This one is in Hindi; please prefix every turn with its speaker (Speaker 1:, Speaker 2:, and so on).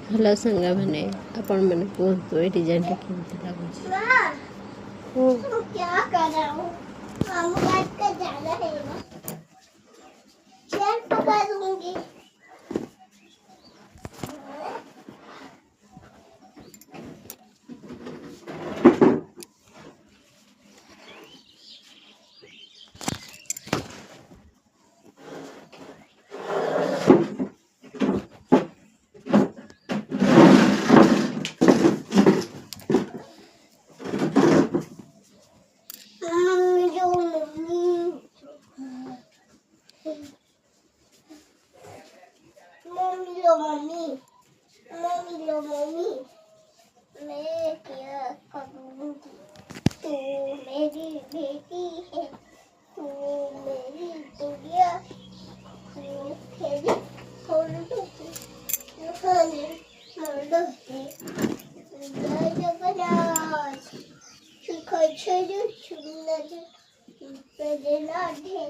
Speaker 1: हेलो संगा मैंने आपण मैंने कहतु ये डिजाइन टा केमती लागुଛି
Speaker 2: क्या कर रहा हूँ हम काट कर जाना है ना चेयर पकड़ लूंगी मम्मी मम्मी मैं क्या करूँगी तू मेरी बेटी है तू मेरी गुड़िया तू खेली छोड़ दूँगी खाने छोड़ दूँगी जय जगन्नाथ शिखर छेड़ छुड़ना पहले लाडे